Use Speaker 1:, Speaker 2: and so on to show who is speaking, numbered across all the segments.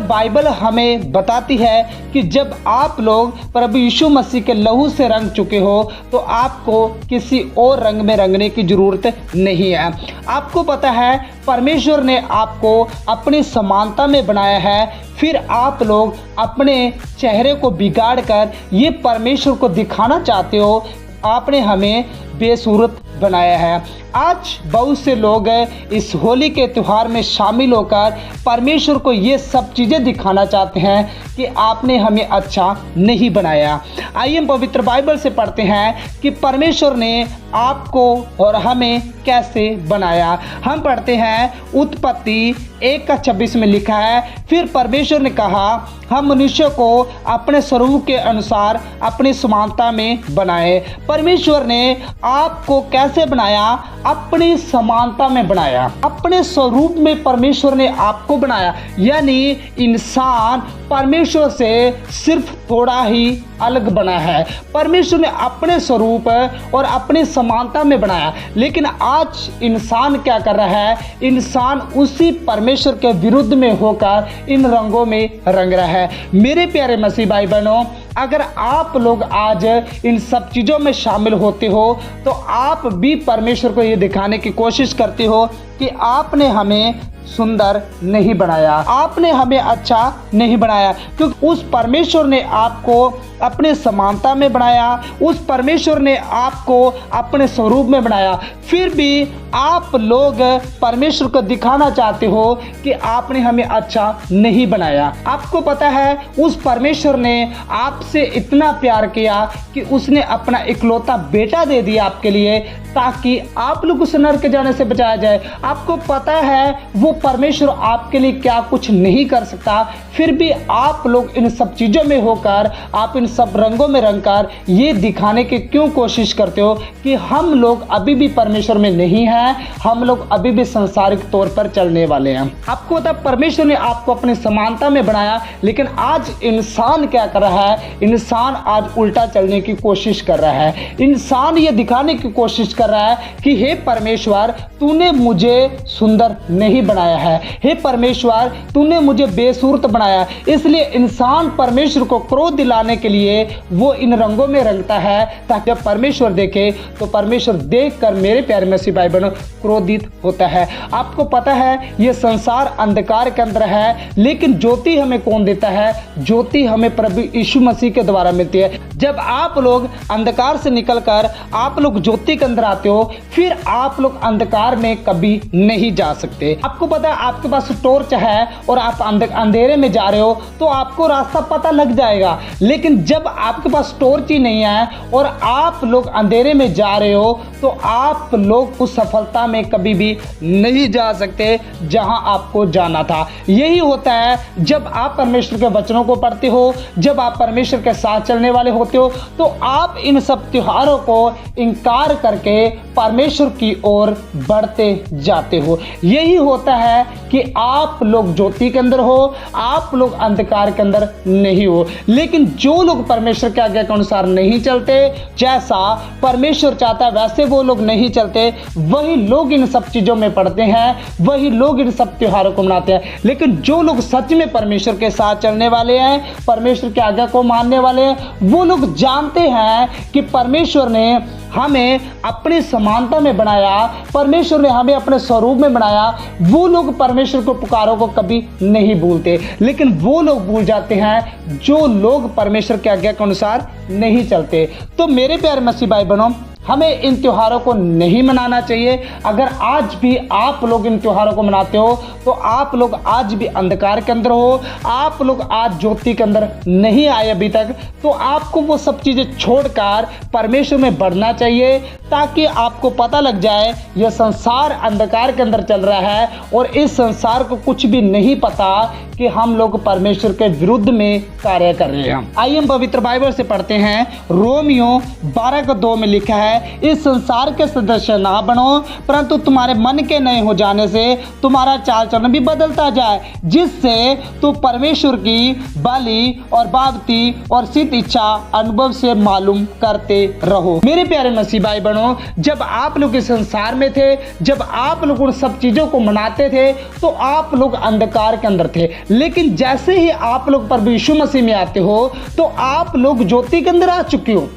Speaker 1: Bible हमें बताती है कि जब आप लोग प्रभु यीशु मसीह के लहू से रंग चुके हो तो आपको किसी और रंग में रंगने की जरूरत नहीं है। आपको पता है परमेश्वर ने आपको अपनी समानता में बनाया है, फिर आप लोग अपने चेहरे को बिगाड़ कर ये परमेश्वर को दिखाना चाहते हो। आपने हमें बेसूरत बनाया है। आज बहुत से लोग इस होली के त्यौहार में शामिल होकर परमेश्वर को ये सब चीज़ें दिखाना चाहते हैं कि आपने हमें अच्छा नहीं बनाया। आइए हम पवित्र बाइबल से पढ़ते हैं कि परमेश्वर ने आपको और हमें कैसे बनाया। हम पढ़ते हैं उत्पत्ति 1:26 में लिखा है, फिर परमेश्वर ने कहा हम मनुष्य को अपने स्वरूप के अनुसार अपनी समानता में बनाए। परमेश्वर ने आपको कैसे बनाया? अपनी समानता में बनाया, अपने स्वरूप में परमेश्वर ने आपको बनाया। यानी इंसान परमेश्वर से सिर्फ थोड़ा ही अलग बना है। परमेश्वर ने अपने स्वरूप और अपनी समानता में बनाया, लेकिन आज इंसान क्या कर रहा है? इंसान उसी परमेश्वर के विरुद्ध में होकर इन रंगों में रंग रहा है। मेरे प्यारे मसीह भाई बहनों, अगर आप लोग आज इन सब चीज़ों में शामिल होते हो तो आप भी परमेश्वर को ये दिखाने की कोशिश करते हो कि आपने हमें सुंदर नहीं बनाया, आपने हमें अच्छा नहीं बनाया, क्योंकि उस परमेश्वर ने आपको अपने समानता में बनाया, उस परमेश्वर ने आपको अपने स्वरूप में बनाया। फिर भी आप लोग परमेश्वर को दिखाना चाहते हो कि आपने हमें अच्छा नहीं बनाया। आपको पता है उस परमेश्वर ने आपसे इतना प्यार किया कि उसने अपना इकलौता बेटा दे दिया आपके लिए, ताकि आप लोग उस नरक के जाने से बचाया जाए। आपको पता है वो परमेश्वर आपके लिए क्या कुछ नहीं कर सकता, फिर भी आप लोग इन सब चीज़ों में होकर, आप इन सब रंगों में रंगकर ये दिखाने की क्यों कोशिश करते हो कि हम लोग अभी भी परमेश्वर में नहीं हैं, हम लोग अभी भी सांसारिक तौर पर चलने वाले हैं। आपको पता है परमेश्वर ने आपको अपनी समानता में बनाया, लेकिन आज इंसान क्या कर रहा है? इंसान आज उल्टा चलने की कोशिश कर रहा है। इंसान ये दिखाने की कोशिश कर रहा है कि हे परमेश्वर, तूने मुझे सुंदर नहीं बनाया है, हे परमेश्वर तूने मुझे बेसूरत बनाया। इसलिए इंसान परमेश्वर को क्रोध दिलाने के लिए वो इन रंगों में रंगता है, ताकि जब परमेश्वर देखे तो परमेश्वर देखकर, मेरे प्यारे मसीह भाई बहनों, क्रोधित होता है। आपको पता है ये संसार अंधकार के अंदर है, लेकिन ज्योति हमें कौन देता है? ज्योति हमें प्रभु यीशु मसीह के द्वारा मिलती है। जब आप लोग अंधकार से निकलकर आप लोग ज्योति के अंदर आते हो, फिर आप लोग अंधकार में कभी नहीं जा सकते। आपको पता है आपके पास टॉर्च है और आप अंधेरे में जा रहे हो तो आपको रास्ता पता लग जाएगा, लेकिन जब आपके पास टॉर्च ही नहीं है और आप लोग अंधेरे में जा रहे हो तो आप लोग उस सफलता में कभी भी नहीं जा सकते जहां आपको जाना था। यही होता है जब आप परमेश्वर के वचनों को पढ़ते हो, जब आप परमेश्वर के साथ चलने वाले होते हो, तो आप इन सब त्योहारों को इनकार करके परमेश्वर की ओर बढ़ते जाते हो। यही होता है कि आप लोग ज्योति के अंदर हो, आप लोग अंधकार के अंदर नहीं हो। लेकिन जो लोग परमेश्वर के आज्ञा के अनुसार नहीं चलते, जैसा परमेश्वर चाहता है वैसे वो लोग नहीं चलते, वही लोग इन सब चीज़ों में पड़ते हैं, वही लोग इन सब त्योहारों को मनाते हैं। लेकिन जो लोग सच में परमेश्वर के साथ चलने वाले हैं, परमेश्वर की आज्ञा को मानने वाले हैं, वो लोग जानते हैं कि परमेश्वर ने हमें अपनी समानता में बनाया, परमेश्वर ने हमें अपने स्वरूप में बनाया। वो लोग परमेश्वर को पुकारों को कभी नहीं भूलते, लेकिन वो लोग भूल जाते हैं जो लोग परमेश्वर की आज्ञा के अनुसार नहीं चलते। तो मेरे प्यारे मसीह भाई बहनों, हमें इन त्योहारों को नहीं मनाना चाहिए। अगर आज भी आप लोग इन त्योहारों को मनाते हो तो आप लोग आज भी अंधकार के अंदर हो, आप लोग आज ज्योति के अंदर नहीं आए अभी तक, तो आपको वो सब चीज़ें छोड़कर परमेश्वर में बढ़ना चाहिए, ताकि आपको पता लग जाए यह संसार अंधकार के अंदर चल रहा है और इस संसार को कुछ भी नहीं पता कि हम लोग परमेश्वर के विरुद्ध में कार्य कर रहे हैं। आइए हम पवित्र बाइबल से पढ़ते हैं। रोमियो 12:2 में लिखा है, है इस संसार के सदस्य ना बनो, परंतु तुम्हारे मन के नए हो जाने से तुम्हारा चाल चलन भी बदलता जाए, जिससे तुम परमेश्वर की भली और भावती और सिद्ध इच्छा अनुभव से मालूम करते रहो। मेरे प्यारे मसीह भाई बहनों, जब आप लोग इस संसार में थे, जब आप लोग उन सब चीजों को मनाते थे, तो आप लोग अंधकार के अंदर थे। लेकिन जैसे ही आप लोग प्रभु यीशु मसीह में आते हो तो आप लोग ज्योति के अंदर आ चुके हो।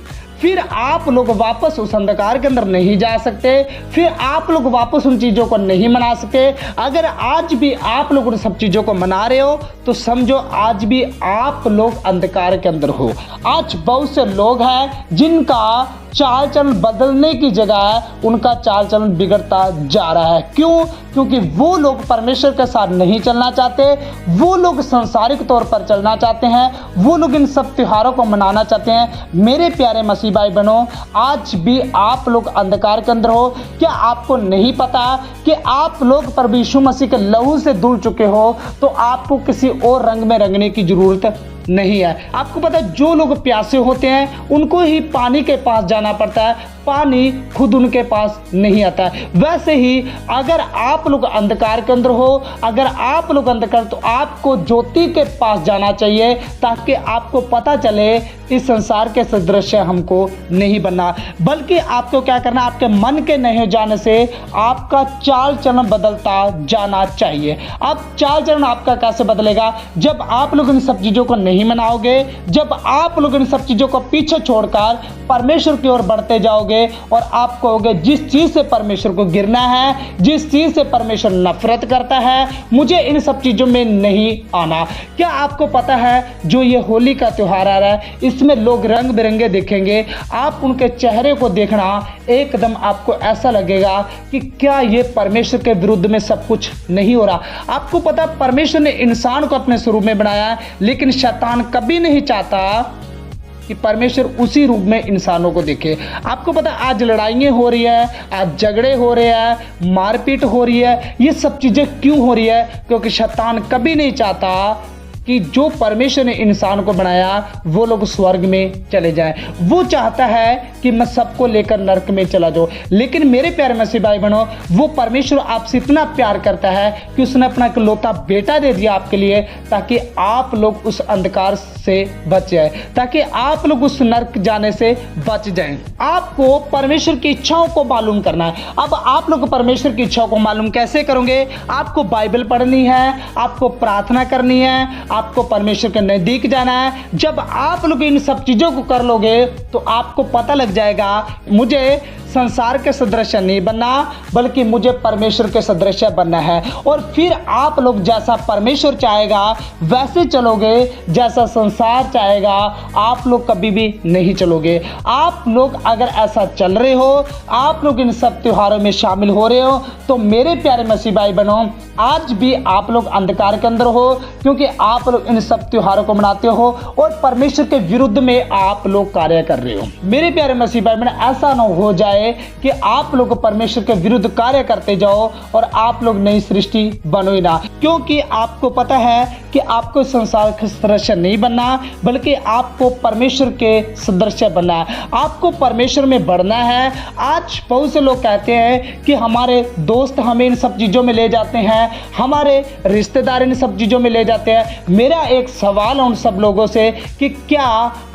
Speaker 1: फिर आप लोग वापस उस अंधकार के अंदर नहीं जा सकते, फिर आप लोग वापस उन चीज़ों को नहीं मना सकते। अगर आज भी आप लोग उन सब चीज़ों को मना रहे हो तो समझो आज भी आप लोग अंधकार के अंदर हो। आज बहुत से लोग हैं जिनका चाल चलन बदलने की जगह उनका चाल चलन बिगड़ता जा रहा है। क्यों? क्योंकि वो लोग परमेश्वर के साथ नहीं चलना चाहते, वो लोग सांसारिक तौर पर चलना चाहते हैं, वो लोग इन सब त्योहारों को मनाना चाहते हैं। मेरे प्यारे मसीह भाई बहनों, आज भी आप लोग अंधकार के अंदर हो। क्या आपको नहीं पता कि आप लोग प्रभु यीशु मसीह के लहू से धुल चुके हो, तो आपको किसी और रंग में रंगने की जरूरत नहीं है। आपको पता है जो लोग प्यासे होते हैं उनको ही पानी के पास जाना पड़ता है, पानी खुद उनके पास नहीं आता है। वैसे ही अगर आप लोग अंधकार के अंदर हो, अगर आप लोग अंधकार, तो आपको ज्योति के पास जाना चाहिए ताकि आपको पता चले इस संसार के सदृश हमको नहीं बनना, बल्कि आपको क्या करना, आपके मन के नहीं जाने से आपका चाल चलन बदलता जाना चाहिए। अब चाल चलन आपका कैसे बदलेगा? जब आप लोग इन सब चीज़ों को नहीं मनाओगे, जब आप लोग इन सब चीज़ों को पीछे छोड़कर परमेश्वर की ओर बढ़ते जाओगे और आप कहोगे जिस चीज से परमेश्वर को गिरना है, जिस चीज से परमेश्वर नफरत करता है, मुझे इन सब चीजों में नहीं आना। क्या आपको पता है जो ये होली का त्योहार आ रहा है, इसमें लोग रंग बिरंगे दिखेंगे, आप उनके चेहरे को देखना एकदम आपको ऐसा लगेगा कि क्या ये परमेश्वर के विरुद्ध में सब कुछ नहीं हो रहा। आपको पता परमेश्वर ने इंसान को अपने स्वरूप में बनाया, लेकिन शैतान कभी नहीं चाहता कि परमेश्वर उसी रूप में इंसानों को देखे। आपको पता आज लड़ाइयाँ हो रही है, आज झगड़े हो रहे हैं, मारपीट हो रही है, ये सब चीज़ें क्यों हो रही है? क्योंकि शैतान कभी नहीं चाहता कि जो परमेश्वर ने इंसान को बनाया वो लोग स्वर्ग में चले जाएं। वो चाहता है कि मैं सबको लेकर नरक में चला जाऊं। लेकिन मेरे प्यारे मसीह भाई बहनों, वो परमेश्वर आपसे इतना प्यार करता है कि उसने अपना इकलौता बेटा दे दिया आपके लिए, ताकि आप लोग उस अंधकार से बच जाए, ताकि आप लोग उस नरक जाने से बच जाएं। आपको परमेश्वर की इच्छाओं को मालूम करना है। अब आप लोग परमेश्वर की इच्छाओं को मालूम कैसे करोगे? आपको बाइबल पढ़नी है, आपको प्रार्थना करनी है, आपको परमेश्वर के नजदीक जाना है। जब आप लोग इन सब चीजों को कर लोगे तो आपको पता लग जाएगा मुझे संसार के सदृश नहीं बनना, बल्कि मुझे परमेश्वर के सदृश बनना है। और फिर आप लोग जैसा परमेश्वर चाहेगा वैसे चलोगे, जैसा संसार चाहेगा आप लोग कभी भी नहीं चलोगे। आप लोग अगर ऐसा चल रहे हो, आप लोग इन सब त्योहारों में शामिल हो रहे हो, तो मेरे प्यारे मसीह भाई बहनों, आज भी आप लोग अंधकार के अंदर हो, क्योंकि आप लोग इन सब त्योहारों को मनाते हो और परमेश्वर के विरुद्ध में आप लोग कार्य कर रहे हो। मेरे प्यारे मसीह भाई बहनों, ऐसा ना हो जाए कि आप लोग परमेश्वर के विरुद्ध कार्य करते जाओ और आप लोग नई सृष्टि बनो ही ना, क्योंकि आपको पता है कि आपको संसार के सदृश नहीं बनना, बल्कि आपको परमेश्वर के सदृश बनना है, आपको परमेश्वर में बढ़ना है। आज बहुत से लोग कहते हैं कि हमारे दोस्त हमें इन सब चीज़ों में ले जाते हैं, हमारे रिश्तेदार इन सब चीज़ों में ले जाते हैं। मेरा एक सवाल है उन सब लोगों से कि क्या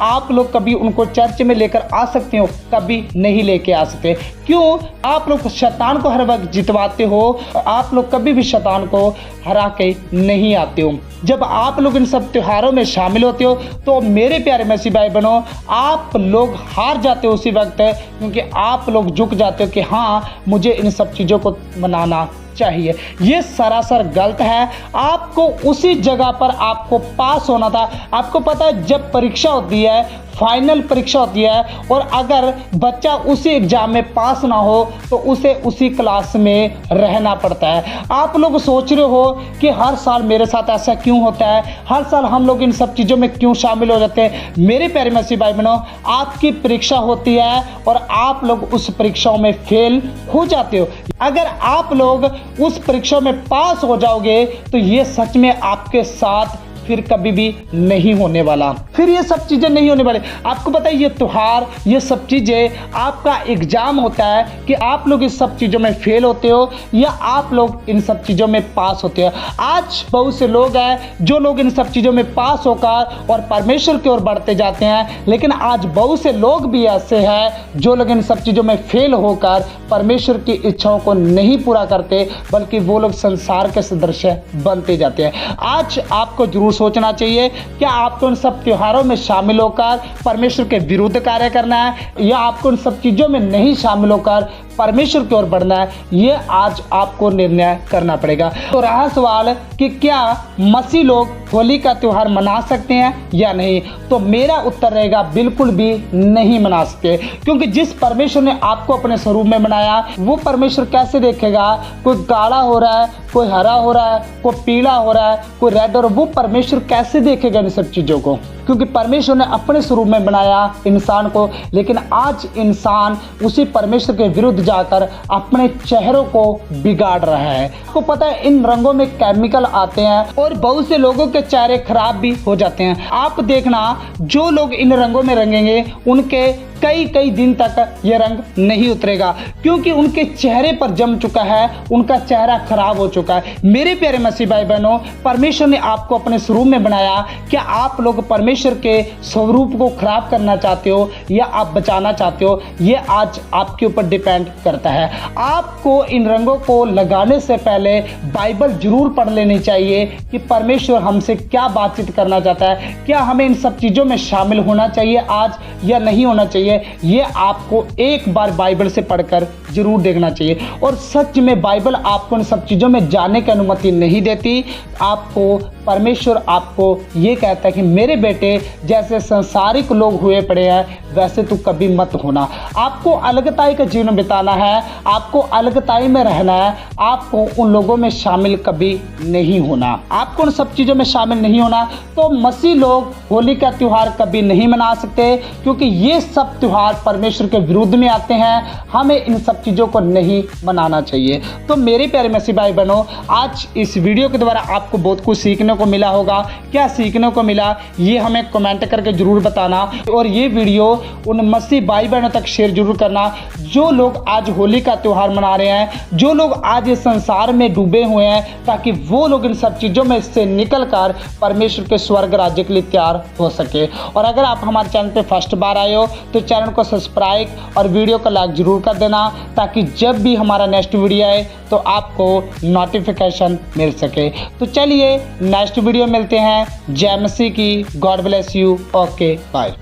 Speaker 1: आप लोग कभी उनको चर्च में लेकर आ सकते हो? कभी नहीं लेके आ सकते। क्यों? आप लोग शैतान को हर वक्त जितवाते हो, आप लोग कभी भी शैतान को हरा के नहीं आते हो। जब आप लोग इन सब त्योहारों में शामिल होते हो तो मेरे प्यारे मसीह भाई बहनों, आप लोग हार जाते हो उसी वक्त, क्योंकि आप लोग झुक जाते हो कि हाँ मुझे इन सब चीज़ों को मनाना चाहिए। ये सरासर गलत है। आपको उसी जगह पर आपको पास होना था। आपको पता है जब परीक्षा होती है, फाइनल परीक्षा होती है, और अगर बच्चा उसी एग्जाम में पास ना हो तो उसे उसी क्लास में रहना पड़ता है। आप लोग सोच रहे हो कि हर साल मेरे साथ ऐसा क्यों होता है, हर साल हम लोग इन सब चीज़ों में क्यों शामिल हो जाते हैं। मेरे प्यारे मसीह भाई बहनों, आपकी परीक्षा होती है और आप लोग उस परीक्षाओं में फेल हो जाते हो। अगर आप लोग उस परीक्षा में पास हो जाओगे तो ये सच में आपके साथ फिर कभी भी नहीं होने वाला। फिर ये सब चीज़ें नहीं होने वाली। आपको पता है ये त्योहार, ये सब चीज़ें आपका एग्जाम होता है कि आप लोग इस सब चीज़ों में फेल होते हो या आप लोग इन सब चीज़ों में पास होते हो। आज बहुत से लोग हैं जो लोग इन सब चीज़ों में पास होकर और परमेश्वर की ओर बढ़ते जाते हैं, लेकिन आज बहुत से लोग भी ऐसे हैं जो लोग इन सब चीज़ों में फेल होकर परमेश्वर की इच्छाओं को नहीं पूरा करते, बल्कि वो लोग संसार के सदृश बनते जाते हैं। आज आपको जरूर सोचना चाहिए क्या आपको उन सब त्योहारों में शामिल होकर परमेश्वर के विरुद्ध कार्य करना है या आपको उन सब चीज़ों में नहीं शामिल होकर परमेश्वर की ओर बढ़ना है। ये आज आपको निर्णय करना पड़ेगा। तो रहा सवाल कि क्या मसीह लोग होली का त्योहार मना सकते हैं या नहीं, तो मेरा उत्तर रहेगा बिल्कुल भी नहीं मना सकते, क्योंकि जिस परमेश्वर ने आपको अपने स्वरूप में बनाया वो परमेश्वर कैसे देखेगा? कोई गाढ़ा हो रहा है, कोई हरा हो रहा है, कोई पीला हो रहा है, कोई रेड, और वो परमेश्वर कैसे देखेगा इन सब चीज़ों को? क्योंकि परमेश्वर ने अपने स्वरूप में बनाया इंसान को, लेकिन आज इंसान उसी परमेश्वर के विरुद्ध जाकर अपने चेहरों को बिगाड़ रहा है। आपको पता है इन रंगों में केमिकल आते हैं और बहुत से लोगों के चेहरे खराब भी हो जाते हैं। आप देखना जो लोग इन रंगों में रंगेंगे उनके कई दिन तक ये रंग नहीं उतरेगा, क्योंकि उनके चेहरे पर जम चुका है, उनका चेहरा खराब हो चुका है। मेरे प्यारे मसीह भाई बहनों, परमेश्वर ने आपको अपने स्वरूप में बनाया। क्या आप लोग परमेश्वर के स्वरूप को खराब करना चाहते हो या आप बचाना चाहते हो? ये आज आपके ऊपर डिपेंड करता है। आपको इन रंगों को लगाने से पहले बाइबल जरूर पढ़ लेनी चाहिए कि परमेश्वर हमसे क्या बातचीत करना चाहता है। क्या हमें इन सब चीज़ों में शामिल होना चाहिए आज या नहीं होना चाहिए? ये आपको एक बार बाइबल से पढ़कर जरूर देखना चाहिए। और सच में बाइबल आपको इन सब चीज़ों में जाने की अनुमति नहीं देती। आपको परमेश्वर आपको ये कहता है कि मेरे बेटे जैसे संसारिक लोग हुए पड़े हैं वैसे तू कभी मत होना। आपको अलगताई का जीवन बिताना है, आपको अलगताई में रहना है, आपको उन लोगों में शामिल कभी नहीं होना। आपको उन सब चीज़ों में शामिल नहीं होना। तो मसीह लोग होली का त्यौहार कभी नहीं मना सकते, क्योंकि ये सब त्यौहार परमेश्वर के विरुद्ध में आते हैं। हमें इन सब चीज़ों को नहीं मनाना चाहिए। तो मेरे प्यारे मसीह भाई बहनों, आज इस वीडियो के द्वारा आपको बहुत कुछ सीखने को मिला होगा। क्या सीखने को मिला ये हमें कमेंट करके जरूर बताना, और ये वीडियो उन मसीह भाई बहनों तक शेयर जरूर करना जो लोग आज होली का त्यौहार मना रहे हैं, जो लोग आज इस संसार में डूबे हुए हैं, ताकि वो लोग इन सब चीज़ों में से निकलकर परमेश्वर के स्वर्ग राज्य के लिए तैयार हो सके। और अगर आप हमारे चैनल पे फर्स्ट बार आए हो तो चैनल को सब्सक्राइब और वीडियो को लाइक जरूर कर देना, ताकि जब भी हमारा नेक्स्ट वीडियो आए तो आपको नोटिफिकेशन मिल सके। तो चलिए नेक्स्ट वीडियो मिलते हैं। जय मसीह की। God bless you. Okay bye.